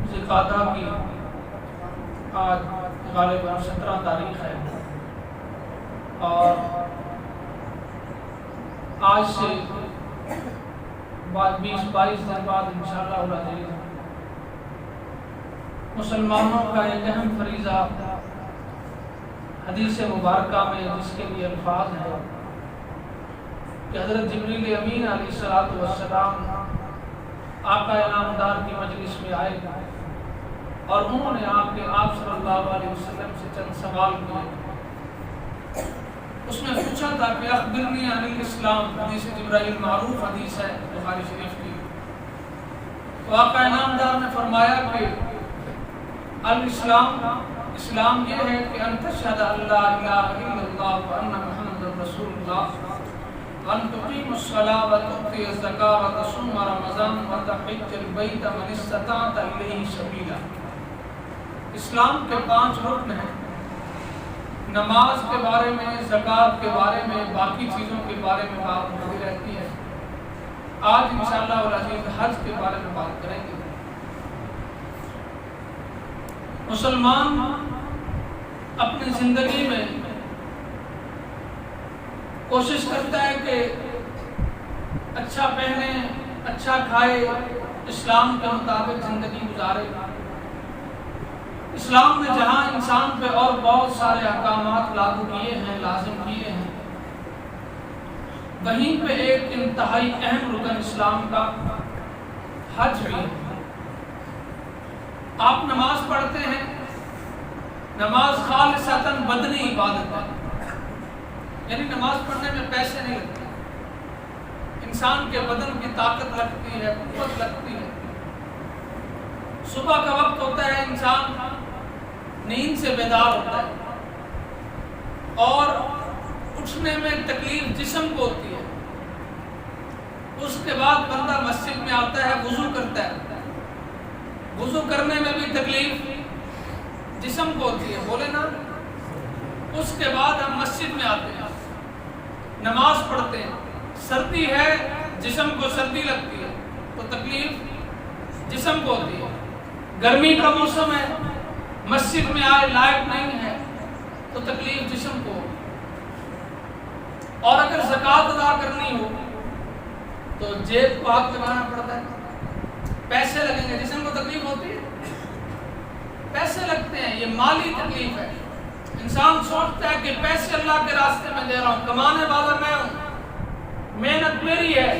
ذوالقعدہ کی آج غالباً 17 تاریخ ہے، اور آج سے 20-22 دن بعد انشاءاللہ العزیز مسلمانوں کا ایک اہم فریضہ حدیث مبارکہ میں جس کے لیے الفاظ ہیں کہ حضرت جبریل امین علیہ السلام آقا انعامدار کی مجلس میں آئے اور انہوں نے آپ صلی اللہ علیہ وسلم سے چند سوال کیے۔ اس میں پوچھا تھا کہ اخبرنی عن الاسلام، حدیث جبرائیل معروف حدیث ہے بخاری شریف کی۔ تو آقا انعامدار نے فرمایا کہ الاسلام، اسلام یہ ہے کہ ان تشہد ان لا الہ الا اللہ وان محمد رسول اللہ وان تقیم الصلاۃ وتؤتی الزکاۃ وتصوم رمضان وتحج البیت من استطاع الیہ سبیلا۔ اسلام کے 5 رکن ہیں، نماز کے بارے میں، زکوٰۃ کے بارے میں، باقی چیزوں کے بارے میں بات ہوتی رہتی ہے۔ آج انشاءاللہ العزیز حج کے بارے میں بات کریں گے۔ مسلمان اپنی زندگی میں کوشش کرتا ہے کہ اچھا پہنے، اچھا کھائے، اسلام کے مطابق زندگی گزارے۔ اسلام نے جہاں انسان پہ اور بہت سارے احکامات لاگو کیے ہیں، لازم کیے ہیں، وہیں پہ ایک انتہائی اہم رکن اسلام کا حج بھی ہے۔ آپ نماز پڑھتے ہیں، نماز خالصتاً بدنی عبادت ہے، یعنی نماز پڑھنے میں پیسے نہیں لگتے، انسان کے بدن کی طاقت لگتی ہے، قوت لگتی ہے۔ صبح کا وقت ہوتا ہے، انسان نیند سے بیدار ہوتا ہے اور اٹھنے میں تکلیف جسم کو ہوتی ہے۔ اس کے بعد بندہ مسجد میں آتا ہے، وضو کرتا ہے، وضو کرنے میں بھی تکلیف جسم کو ہوتی ہے، بولے نا۔ اس کے بعد ہم مسجد میں آتے ہیں، نماز پڑھتے ہیں، سردی ہے، جسم کو سردی لگتی ہے تو تکلیف جسم کو ہوتی ہے۔ گرمی کا موسم ہے، مسجد میں آئے لائٹ نہیں ہے تو تکلیف جسم کو۔ اور اگر زکوٰۃ ادا کرنی ہو تو جیب کو ہاتھ لگانا پڑتا ہے، پیسے لگیں گے، جسم کو تکلیف ہوتی ہے، پیسے لگتے ہیں، یہ مالی تکلیف ہے۔ انسان سوچتا ہے کہ پیسے اللہ کے راستے میں دے رہا ہوں، کمانے والا میں ہوں، محنت میری ہے،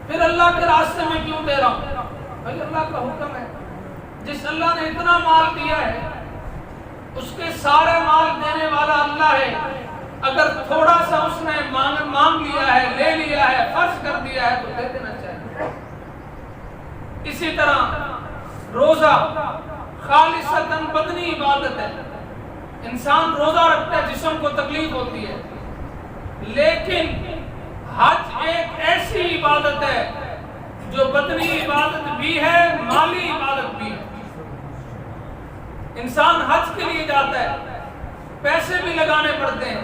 پھر اللہ کے راستے میں کیوں دے رہا ہوں؟ بھائی اللہ کا حکم ہے، جس اللہ نے اتنا مال دیا ہے اس کے سارے مال دینے والا اللہ ہے۔ اگر تھوڑا سا اس نے مانگ لیا ہے، لے لیا ہے، خرچ کر دیا ہے تو دے دینا چاہیے۔ اسی طرح روزہ خالصتاً بدنی عبادت ہے، انسان روزہ رکھتا ہے، جسم کو تکلیف ہوتی ہے، لیکن حج ایک ایسی عبادت ہے جو بدنی عبادت بھی ہے، مالی عبادت بھی ہے۔ انسان حج کے لیے جاتا ہے، پیسے بھی لگانے پڑتے ہیں،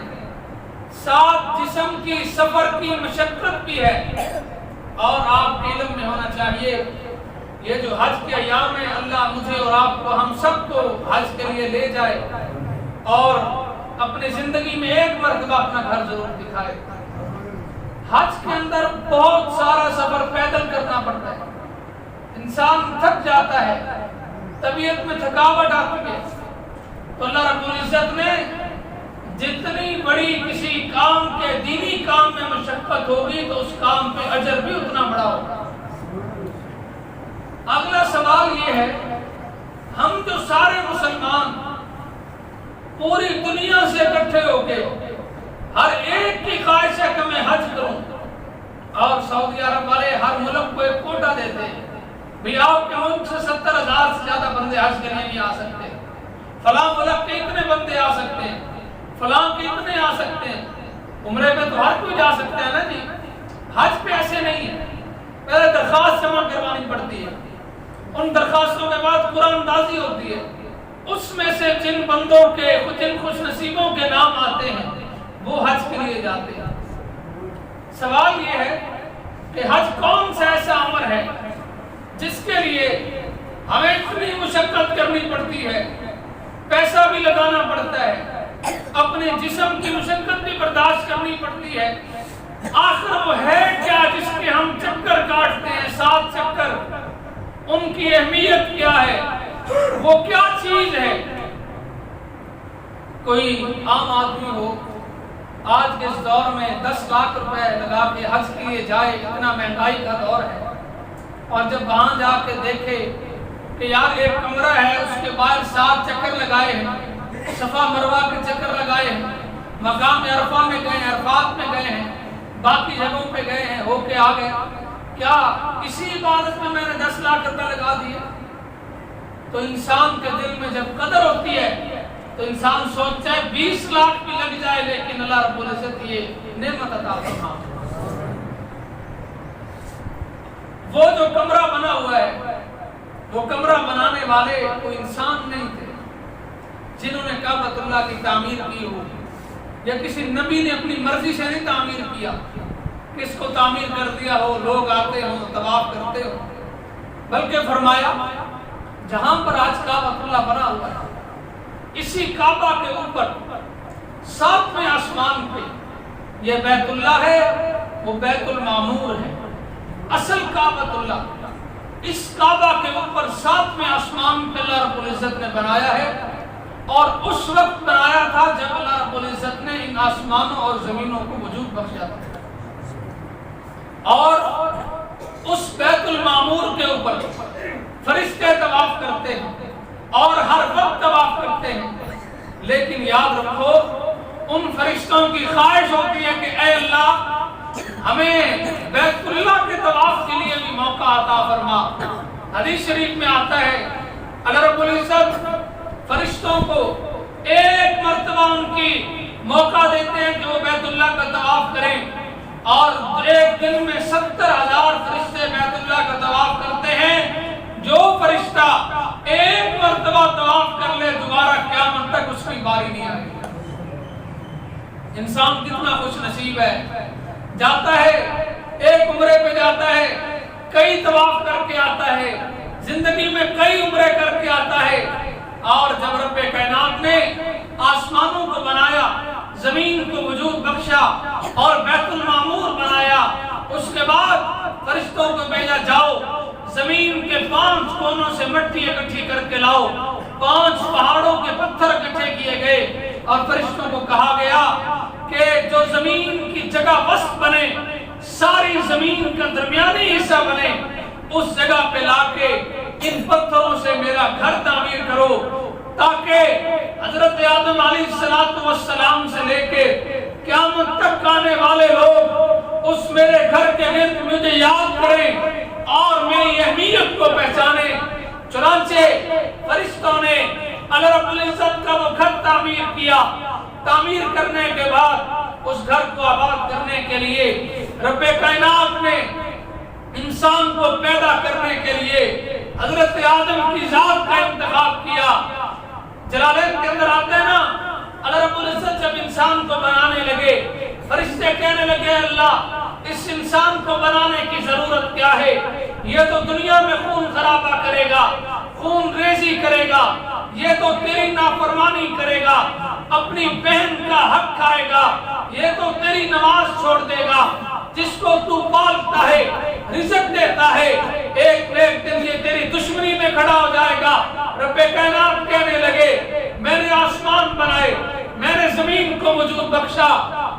ساتھ جسم کی سفر کی مشقت بھی ہے۔ اور آپ کے علم میں ہونا چاہیے یہ جو حج کے ایام میں اللہ مجھے اور آپ کو، ہم سب کو حج کے لیے لے جائے اور اپنی زندگی میں ایک مرتبہ اپنا گھر ضرور دکھائے۔ حج کے اندر بہت سارا سفر پیدل کرنا پڑتا ہے، انسان تھک جاتا ہے، طبیعت میں تھکاوٹ آتی ہے، تو اللہ رب العزت نے جتنی بڑی کسی کام کے، دینی کام میں مشقت ہوگی تو اس کام پہ اجر بھی اتنا بڑا ہوگا۔ اگلا سوال یہ ہے، ہم جو سارے مسلمان پوری دنیا سے اکٹھے ہو کے ہر ایک کی خواہش ہے کہ میں حج کروں، اور سعودی عرب والے ہر ملک کو ایک کوٹا دیتے ہیں، بھی آپ کے ملک سے 70,000 سے زیادہ بندے حج کے لیے نہیں آ سکتے، فلاں ملک کے اتنے بندے آ سکتے ہیں، فلاں کے اتنے آ سکتے ہیں۔ عمرے پہ تو ہر کوئی جا سکتا ہے نا جی، حج پہ ایسے نہیں ہے، پہلے درخواست جمع کروانی پڑتی ہے، ان درخواستوں کے بعد قرآن اندازی ہوتی ہے، اس میں سے جن بندوں کے، جن خوش نصیبوں کے نام آتے ہیں وہ حج کے لیے جاتے ہیں۔ سوال یہ ہے کہ حج کون سا ایسا عمل ہے جس کے لیے ہمیں اتنی کرنی پڑتی ہے، پیسہ بھی لگانا پڑتا ہے، اپنے جسم کی مشقت بھی برداشت کرنی پڑتی ہے۔ آخر وہ ہے کیا جس کے ہم چکر کاٹتے ہیں، 7 چکر، ان کی اہمیت کیا ہے، وہ کیا چیز ہے؟ کوئی عام آدمی ہو، آج کے اس دور میں 10 لاکھ روپے لگا کے حج کے لیے جائے، اتنا مہنگائی کا دور ہے، اور جب وہاں جا کے دیکھے کہ یار ایک کمرہ ہے، اس کے باہر 7 چکر لگائے ہیں، صفا مروہ کے چکر لگائے ہیں، مقام عرفہ میں گئے ہیں، عرفات میں گئے ہیں، باقی جگہوں پہ گئے ہیں، ہو کے آ گئے، کیا اسی عبادت میں نے 10 لاکھ روپے لگا دیے؟ تو انسان کے دل میں جب قدر ہوتی ہے تو انسان سوچتا ہے 20 لاکھ بھی لگ جائے لیکن اللہ رب العزت یہ نعمت عطا فرما۔ وہ جو کمرہ بنا ہوا ہے، وہ کمرہ بنانے والے کوئی انسان نہیں تھے جنہوں نے کعبۃ اللہ کی تعمیر کی ہو، یا کسی نبی نے اپنی مرضی سے نہیں تعمیر کیا کہ اس کو تعمیر کر دیا ہو، لوگ آتے ہوں طواف کرتے ہو، بلکہ فرمایا جہاں پر آج کعبۃ اللہ بنا ہوا ہے، اسی کعبہ کے اوپر 7ویں آسمان پہ یہ بیت اللہ ہے، وہ بیت المعمور ہے، اصل کعبۃ اللہ اس کعبہ کے اوپر 7ویں آسمان پہ اللہ رب العزت نے بنایا ہے، اور اس وقت بنایا تھا جب اللہ رب العزت نے ان آسمانوں اور زمینوں کو وجود بخشا تھا، اور اس بیت المعمور کے اوپر فرشتے طواف کرتے ہیں اور ہر وقت طواف کرتے ہیں، لیکن یاد رکھو ان فرشتوں کی خواہش ہوتی ہے کہ اے اللہ ہمیں بیت اللہ کے طواف کے لیے بھی موقع عطا فرما۔ حدیث شریف میں آتا ہے اللہ رب العزت فرشتوں کو ایک مرتبہ ان کی موقع دیتے ہیں کہ وہ بیت اللہ کا طواف کریں، اور ایک دن میں 70,000 فرشتے بیت اللہ کا طواف کرتے ہیں۔ جو فرشتہ ایک مرتبہ طواف کر لے دوبارہ قیامت تک اس کی باری نہیں آئے گی۔ انسان کتنا خوش نصیب ہے، جاتا ہے ایک عمرے پہ جاتا ہے، کئی طواف کر کے آتا ہے، زندگی میں کئی عمرے کر کے آتا ہے، اور جب رب کائنات نے آسمانوں کو بنایا، زمین کو وجود بخشا اور بیت المعمور بنایا، اس کے بعد فرشتوں کو بھیجا جاؤ زمین کے 5 کونوں سے مٹی اکٹھی کر کے لاؤ، 5 پہاڑوں کے پتھر اکٹھے کیے گئے، اور فرشتوں کو کہا گیا کہ جو زمین کی جگہ وسط بنے، ساری زمین کا درمیانی حصہ بنے، اس جگہ پہ لا کے ان پتھروں سے میرا گھر تعمیر کرو، تاکہ حضرت آدم علیہ السلام سے لے کے قیامت تک آنے والے لوگ اس میرے گھر کے گرد مجھے یاد کریں اور میری اہمیت کو پہچانے۔ چنانچہ فرشتوں نے اللہ رب العزت کا وہ گھر تعمیر کیا، تعمیر کرنے کے بعد اس گھر کو آباد کرنے کے لیے رب کائنات نے انسان کو پیدا کرنے کے لیے حضرت آدم کی ذات کا انتخاب کیا۔ جلالین کے اندر آتے ہیں نا، اللہ رب العزت جب انسان کو بنانے لگے، فرشتے کہنے لگے اللہ اس انسان کو بنانے کی ضرورت کیا ہے؟ یہ تو دنیا میں خون خرابہ کرے گا، خون ریزی کرے گا، یہ تو تیری نافرمانی کرے گا، اپنی بہن کا حق کھائے گا، یہ تو تیری نماز چھوڑ دے گا، جس کو تو پالتا ہے، رزق دیتا ہے، ایک دن یہ تیری دشمنی میں کھڑا ہو جائے گا۔ رب کائنات کہنے لگے میں نے آسمان بنائے، میں نے زمین کو وجود بخشا،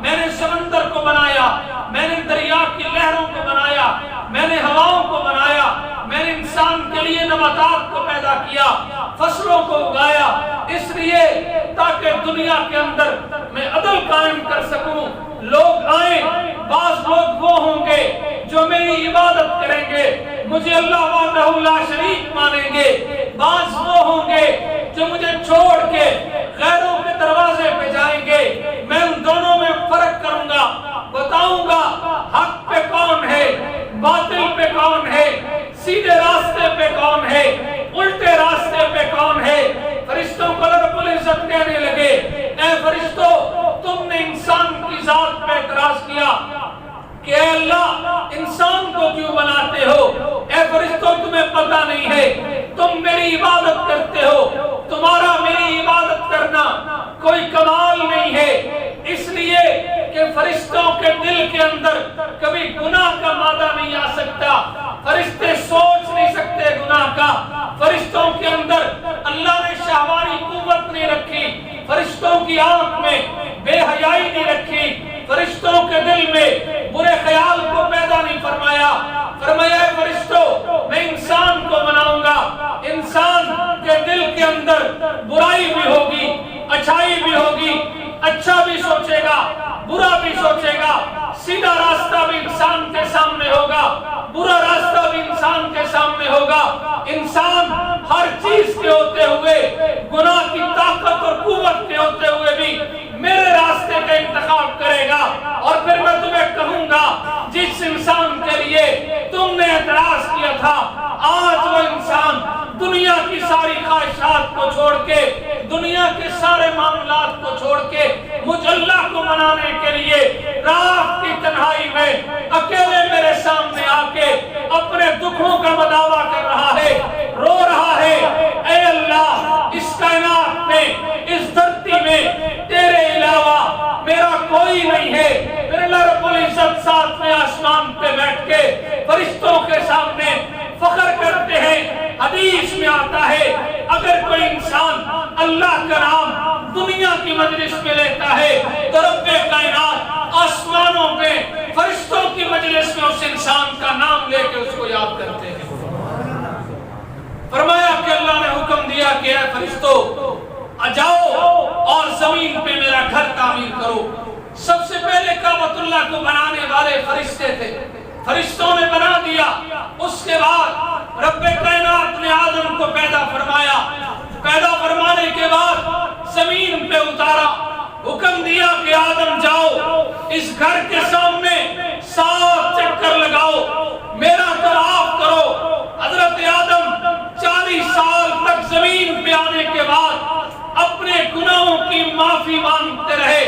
میں نے سمندر کو بنایا، میں نے دریا کی لہروں کو بنایا، میں نے ہواؤں کو بنایا، میں نے انسان کے لیے نباتات کو پیدا کیا، فصلوں کو اگایا، اس لیے تاکہ دنیا کے اندر میں عدل قائم کر سکوں۔ لوگ آئیں، بعض لوگ وہ ہوں گے جو میری عبادت کریں گے، مجھے اللہ وحدہ لا شریک مانیں گے، بعض وہ ہوں گے جو مجھے چھوڑ کے غیروں کے دروازے پہ جائیں گے۔ میں ان دونوں میں فرق کروں گا، بتاؤں گا حق پہ کون ہے، باطل پہ کون ہے، سیدھے راستے پہ کون ہے، الٹے راستے پہ کون ہے۔ فرشتوں کو رب العزت کہنے لگے اے فرشتوں تم نے انسان کی ذات پہ اعتراض کیا کہ اے اللہ انسان کو کیوں بناتے ہو؟ اے فرشتوں تمہیں پتہ نہیں ہے، تم میری عبادت کرتے ہو، دل میں برے خیال کو پیدا نہیں فرمایا. فرمایا اے فرشتوں میں انسان کو بناؤں گا, انسان کے دل کے اندر برائی بھی ہوگی, اچھائی بھی ہوگی, اچھا بھی سوچے گا, برا بھی سوچے گا, سیدھا راستہ بھی انسان کے سامنے ہوگا, برا راستہ بھی انسان کے سامنے ہوگا. انسان ہر چیز کے ہوتے ہوئے, گناہ کی طاقت اور قوت کے ہوتے ہوئے بھی میرے راستے کا انتخاب کرے گا. اور پھر میں تمہیں کہوں گا جس انسان کے لیے تم نے اعتراض کیا تھا, آج وہ انسان دنیا کی ساری خواہشات کو چھوڑ کے, دنیا کے سارے معاملات کو چھوڑ کے مجھ اللہ کو منانے کے لیے رات کی تنہائی میں اکیلے میرے سامنے آ کے اپنے دکھوں کا مداوا کر رہا ہے, رو رہا ہے. اے اللہ, اس کائنات میں, اس دھرتی میں تیرے علاوہ میرا کوئی نہیں ہے. پھر اللہ رب العزت ساتویں آسمان پہ بیٹھ کے فرشتوں کے سامنے فخر کرتے ہیں. حدیث میں آتا ہے اگر کوئی انسان اللہ کا نام دنیا کی مجلس میں لیتا ہے تو رب کائنات آسمانوں میں فرشتوں کی مجلس میں اس انسان کا نام لے کے اس کو یاد کرتے ہیں. فرمایا کہ اللہ نے حکم دیا کہ اے فرشتوں جاؤ اور زمین پہ میرا گھر تعمیر کرو. سب سے پہلے کعبۃ اللہ کو بنانے والے فرشتے تھے, فرشتوں نے بنا دیا. اس کے بعد رب کائنات نے آدم کو پیدا فرمایا. پیدا فرمانے کے بعد زمین پہ اتارا, حکم دیا کہ آدم جاؤ اس گھر کے سامنے 7 چکر لگاؤ, میرا طواف کرو. حضرت آدم 40 سال تک زمین پہ آنے کے بعد اپنے گناہوں کی معافی مانگتے رہے,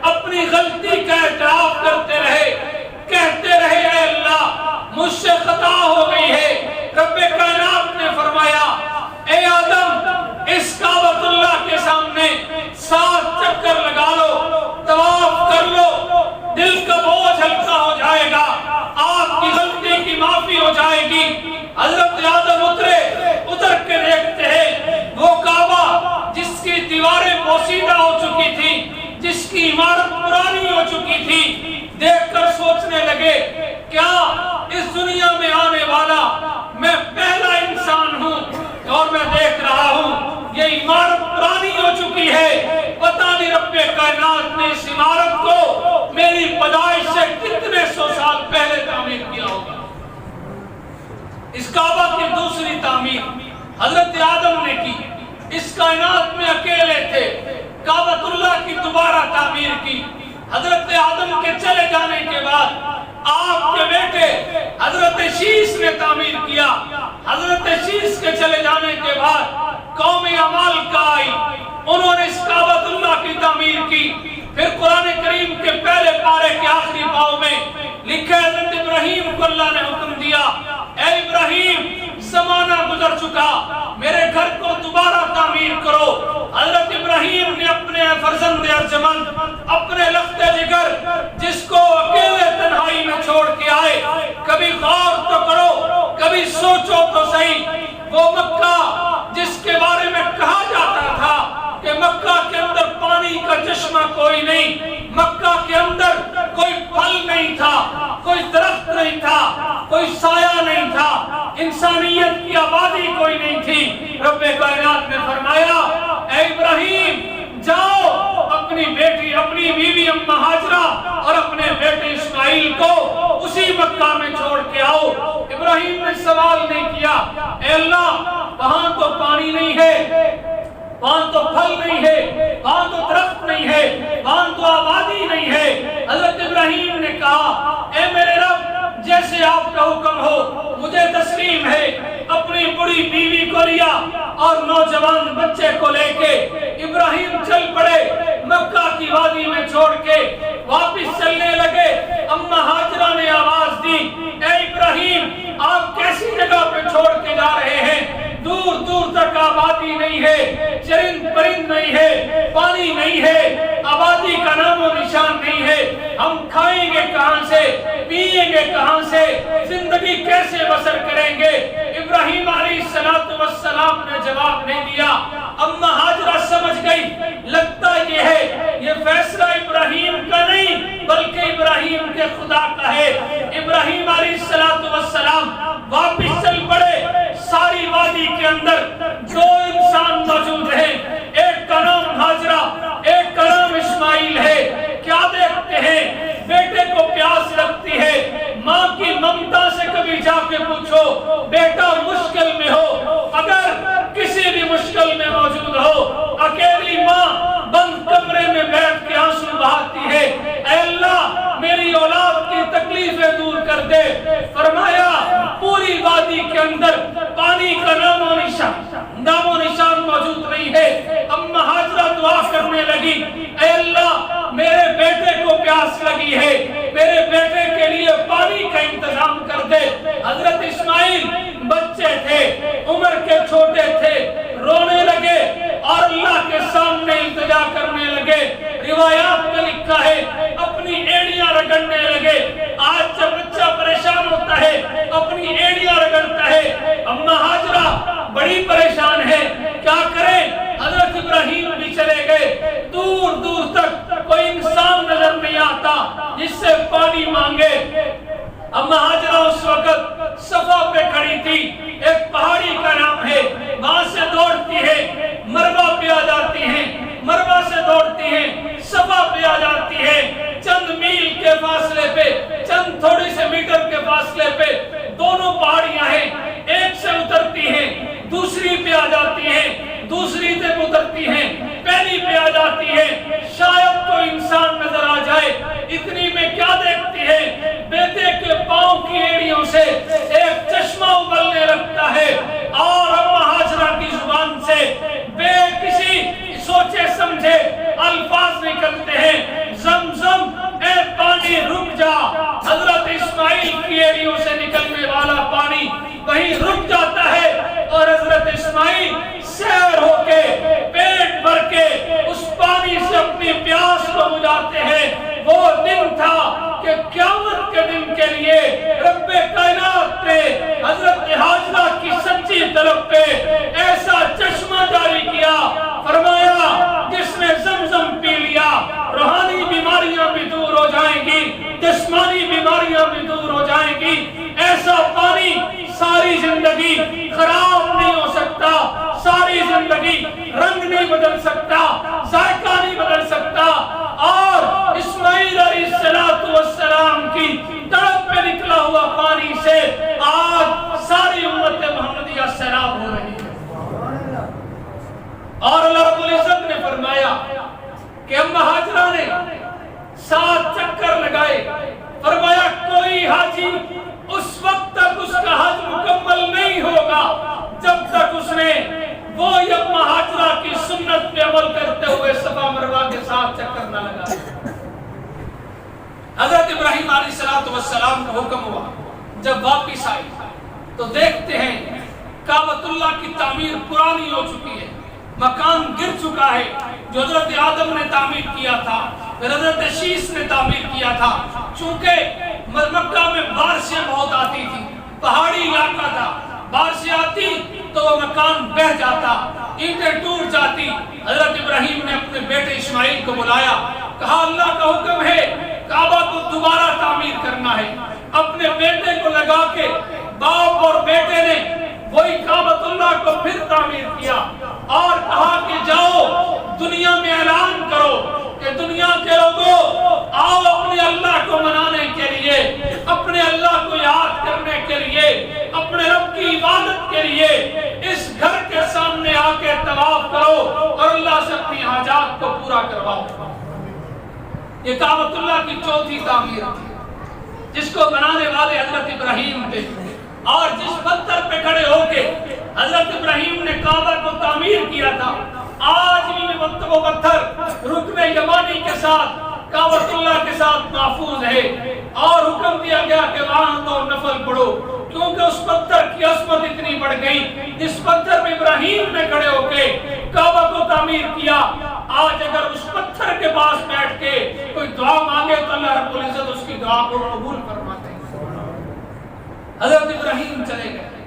اپنی غلطی کا اعتراف کرتے رہے, کہتے رہے اے اللہ مجھ سے خطا ہو گئی ہے. رب کائنات نے فرمایا اے آدم اس کعبۃ اللہ کے سامنے 7 چکر لگا لو, طواف کر لو, دل کا بوجھ ہلکا ہو جائے گا, آپ کی غلطی کی معافی ہو جائے گی. حضرت آدم اتر کے دیکھتے ہیں وہ کعبہ جس کی دیواریں پوسیدہ ہو چکی تھی, جس کی عمارت پرانی ہو چکی تھی, دیکھ کر سوچنے لگے کیا اس دنیا میں آنے والا میں پہلا انسان ہوں اور میں دیکھ رہا ہوں یہ عمارت پرانی ہو چکی ہے. پتہ نہیں رب کائنات نے اس عمارت کو میری پیدائش سے کتنے 100 سال پہلے تعمیر کیا ہوگا. اس کعبہ کی دوسری تعمیر حضرت آدم نے کی. اس کائنات میں اکیلے تھے, کعبۃ اللہ کی دوبارہ تعمیر کی. حضرت آدم کے چلے جانے کے بعد آپ کے بیٹے حضرت شیش نے تعمیر کیا. حضرت شیش کے چلے جانے کے بعد قوم عمالقہ آئی, انہوں نے اس کعبۃ اللہ کی تعمیر کی. پھر قرآن کریم کے پہلے پارے کے آخری پاؤں میں لکھا ہے حضرت ابراہیم کو اللہ نے حکم دیا اے ابراہیم زمانہ گزر چکا, میرے گھر کو دوبارہ تعمیر کرو. حضرت ابراہیم نے اپنے فرزند ارجمند, اپنے لخت جگر جس کو اکیلے تنہائی میں چھوڑ کے آئے, کبھی غور تو کرو, کبھی سوچو تو صحیح, وہ مکہ جس کے بارے میں کہا جاتا تھا کہ مکہ کے اندر پانی کا چشمہ کوئی نہیں, مکہ کے اندر کوئی پھل نہیں تھا, کوئی درخت نہیں تھا, کوئی سایہ نہیں تھا, انسانیت کی آبادی کوئی نہیں تھی. رب کائنات نے فرمایا اے ابراہیم جاؤ اپنی بیٹی, اپنی بیوی اماں ہاجرہ اور اپنے بیٹے اسماعیل کو اسی مکہ میں چھوڑ کے آؤ. ابراہیم نے سوال نہیں کیا اے اللہ وہاں تو پانی نہیں ہے, وہاں تو پھل نہیں ہے, وہاں تو درخت نہیں ہے, وہاں تو آبادی نہیں ہے. حضرت ابراہیم نے کہا اے میرے رب جیسے آپ کا حکم ہو مجھے تسلیم ہے. اپنی بڑی بیوی کو لیا اور نوجوان بچے کو لے کے ابراہیم چل پڑے, مکہ کی وادی میں چھوڑ کے واپس چلنے لگے. اماں ہاجرہ نے آواز دی اے ابراہیم آپ کیسی جگہ پہ چھوڑ کے جا رہے ہیں, دور دور تک آبادی نہیں ہے, چرند پرند نہیں ہے, پانی نہیں ہے, آبادی کا نام و نشان نہیں ہے, ہم کھائیں گے کہاں سے, پیئیں گے کہاں سے, زندگی کیسے بسر کریں گے. ابراہیم علیہ السلام نے جواب نہیں دیا. اماں ہاجرہ سمجھ گئی لگتا یہ ہے یہ فیصلہ ابراہیم کا نہیں بلکہ ابراہیم کے لگی، اے اللہ میرے بیٹے کو پیاس لگی ہے، میرے بیٹے کے لیے پانی کا انتظام کر دے۔ حضرت اسماعیل بچے تھے، عمر کے چھوٹے تھے، رونے لگے اور اللہ کے سامنے التجا کرنے لگے۔ روایات میں لکھا ہے اپنی ایڑیاں رگڑنے لگے۔ آج جب بچہ پریشان ہوتا ہے اپنی ایڑیاں رگڑتا ہے۔ اماں ہاجرہ بڑی پریشان ہے، کیا کریں؟ حضرت ابراہیم بھی چلے گئے، دور دور تک کوئی انسان نظر نہیں آتا جس سے پانی مانگے۔ اماں ہاجرہ اس وقت صفا پہ کھڑی تھی، ایک پہاڑی کا نام ہے، وہاں سے دوڑتی ہے، مروا پہ آ جاتی ہیں، مروا سے دوڑتی ہیں، صفا پہ آ جاتی ہے۔ چند میل کے فاصلے پہ، چند تھوڑے سے میٹر کے فاصلے پہ دونوں پہاڑیاں ہیں، ایک سے اترتی ہیں، دوسری پہ آ جاتی ہیں، دوسری سے اترتی ہیں، پہلی پہ آ جاتی ہے۔ شاید کوئی انسان نظر آ جائے، اتنی میں کیا دیکھتی ہے؟ بیٹے کے پاؤں کی ایڑیوں سے ایک چشمہ ابلنے لگتا ہے اور اماں ہاجرہ کی زبان سے بے کسی سوچے سمجھے الفاظ نکلتے ہیں، زمزم اے پانی رک جا۔ حضرت اسماعیل کی ایڑیوں سے نکلنے والا پانی وہیں رک جاتا ہے اور حضرت اسماعیل سیر ہو کے پیٹ بھر کے اس پانی سے اپنی پیاس کو بجھاتے ہیں۔ وہ دن تھا کہ قیامت کے دن کے لیے رب کائنات نے حضرت حاجرہ کی سچی طلب پہ ایسا چشمہ جاری کیا، فرمایا جس نے زمزم پی لیا روحانی بیماریاں بھی دور ہو جائیں گی، جسمانی بیماریاں بھی دور ہو جائیں گی۔ ایسا پانی ساری زندگی خراب نہیں ہو سکتا، ساری زندگی رنگ نہیں بدل سکتا، ذائقہ نہیں بدل سکتا۔ اور اسماعیل علیہ السلام کی تڑپ پہ نکلا ہوا پانی سے آج ساری امت محمدیہ سیراب ہو رہی ہے۔ اور اللہ رب العزت نے فرمایا کہ اماں ہاجرہ نے 7 چکر لگائے، فرمایا کوئی حاجی اس وقت تک اس کا حج مکمل نہیں ہوگا جب تک اس نے وہ اماں ہاجرہ کی سنت پہ عمل کرتے ہوئے صفا مروہ کے 7 چکر نہ لگائے۔ حضرت ابراہیم علیہ السلام کا حکم ہوا، جب واپس آئے تو دیکھتے ہیں کعبۃ اللہ کی تعمیر پرانی ہو چکی ہے، مکان گر چکا ہے جو حضرت آدم نے تعمیر کیا تھا، پھر حضرت شیش نے تعمیر کیا تھا۔ چونکہ مکہ میں بارشیں بہت آتی تھی، پہاڑی علاقہ تھا، بارشیں آتی تو وہ مکان بہہ جاتا، اینٹیں ٹوٹ جاتی۔ حضرت ابراہیم نے اپنے بیٹے اسماعیل کو بلایا، کہا اللہ کا حکم ہے کعبہ کو دوبارہ تعمیر کرنا ہے۔ اپنے بیٹے کو لگا کے باپ اور بیٹے نے وہی کعبۃ اللہ کو پھر تعمیر کیا اور کہا کہ جاؤ دنیا میں اعلان کرو کہ دنیا کے لوگوں آؤ اپنے اللہ کو منانے کے لیے، اپنے اللہ کو یاد کرنے کے لیے، اپنے رب کی عبادت کے لیے اس گھر کے سامنے آ کے طواف کرو اور اللہ سے اپنی حاجات کو پورا کرواؤ۔ یہ کعبۃ اللہ کی 4تھی تعمیر تھی جس کو بنانے والے حضرت ابراہیم تھے، اور جس پتھر پہ کھڑے ہو کے حضرت ابراہیم نے کعبہ کو تعمیر کیا تھا، آج بھی وہ پتھر رکن یمانی کے ساتھ کعبۃ اللہ کے ساتھ محفوظ ہے۔ اور حکم دیا گیا کہ وہاں تو نفل پڑھو، کیونکہ اس پتھر کی عظمت اتنی بڑھ گئی جس پتھر پہ ابراہیم نے کھڑے ہو کے کعبہ کو تعمیر کیا۔ آج اگر اس پتھر کے پاس بیٹھ کے کوئی دعا مانگے تو اللہ رب العزت اس کی دعا کو قبول فرماتے ہیں۔ حضرت ابراہیم چلے گئے،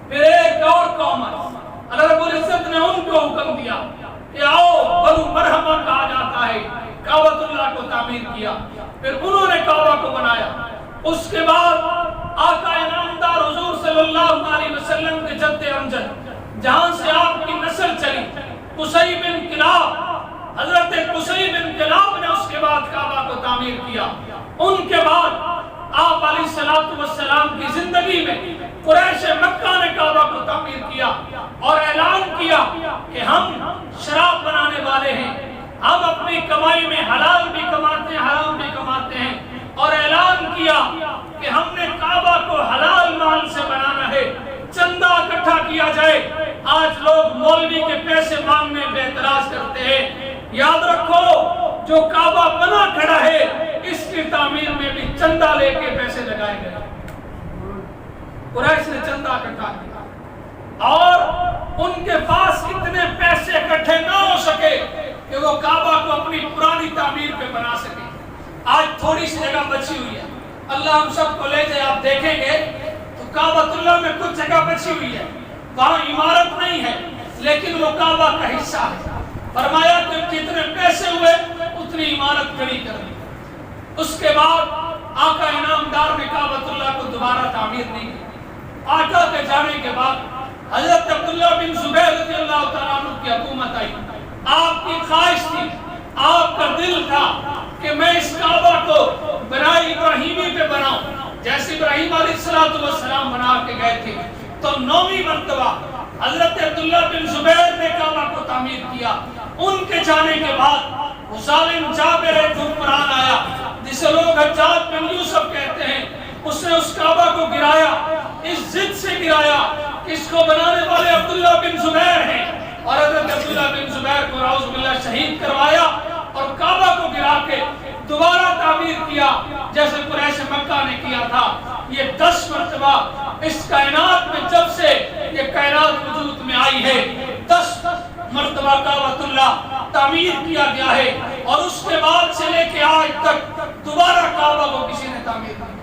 پھر ایک اور قوم آئی، اللہ رب العزت نے ان کو حکم دیا کہ آؤ، بنو مرحمہ کہا جاتا ہے، کعبۃ اللہ کو تعمیر کیا، پھر انہوں نے کعبہ کو بنایا۔ اس کے بعد آقا انعامدار حضور صلی اللہ علیہ وسلم کے جد امجد جہاں سے آپ کی نسل چلی، قصی بن کلاب، حضرت قصی بن کلاب نے اس کے بعد کعبہ کو تعمیر کیا۔ ان کے بعد آپ علیہ السلام کی زندگی میں قریش مکہ نے کعبہ کو تعمیر کیا اور اعلان کیا کہ ہم شراب بنانے والے ہیں، ہم اپنی کمائی میں حلال بھی کماتے ہیں، حرام بھی کماتے ہیں، اور اعلان کیا کہ ہم نے کعبہ کو حلال مال سے بنانا ہے، چندہ اکٹھا کیا جائے۔ آج لوگ مولوی کے پیسے مانگنے پہ اعتراض کرتے ہیں، یاد رکھو خدا کا کام کیا، اور ان کے پاس اتنے پیسے اکٹھے نہ ہو سکے کہ وہ کعبہ کو اپنی پرانی تعمیر پہ بنا سکے۔ آج تھوڑی سی جگہ بچی ہوئی ہے، اللہ ہم سب کو لے جائے، آپ دیکھیں گے تو کعبۃ اللہ میں کچھ جگہ بچی ہوئی ہے، وہاں عمارت نہیں ہے لیکن وہ کعبہ کا حصہ ہے۔ فرمایا کہ جتنے پیسے ہوئے اتنی عمارت کھڑی کر دی۔ اس کے بعد آقا انعامدار نے کعبۃ اللہ کو دوبارہ تعمیر نہیں کی۔ آقا کے جانے کے بعد حضرت عبداللہ بن زبیر رضی اللہ تعالیٰ عنہ کی حکومت آئی۔ آپ کی خواہش تھی، آپ کا دل تھا کہ میں اس کعبہ کو بنائے ابراہیمی پہ بناؤں، جیسے ابراہیم علیہ السلام بنا کے گئے تھے۔ تو 9ویں مرتبہ حضرت عبداللہ بن زبیر نے کعبہ کو تعمیر کیا۔ ان کے جانے کے بعد وہ ظالم جابر ایک حکمران آیا جسے لوگ حجاج بن یوسف کہتے ہیں، اس نے اس کعبہ کو گرایا، اس ضد سے گرایا کہ اس کو بنانے والے عبداللہ بن زبیر ہیں، اور حضرت عبداللہ بن زبیر کو نعوذ باللہ شہید کروایا اور کعبہ کو گرا کے دوبارہ تعمیر کیا جیسے قریش مکہ نے کیا تھا۔ یہ 10 مرتبہ اس کائنات میں، جب سے یہ کائنات وجود میں آئی ہے، 10 مرتبہ کعبۃ اللہ تعمیر کیا گیا ہے، اور اس کے بعد سے لے کے آج تک دوبارہ کعبہ کو کسی نے تعمیر نہیں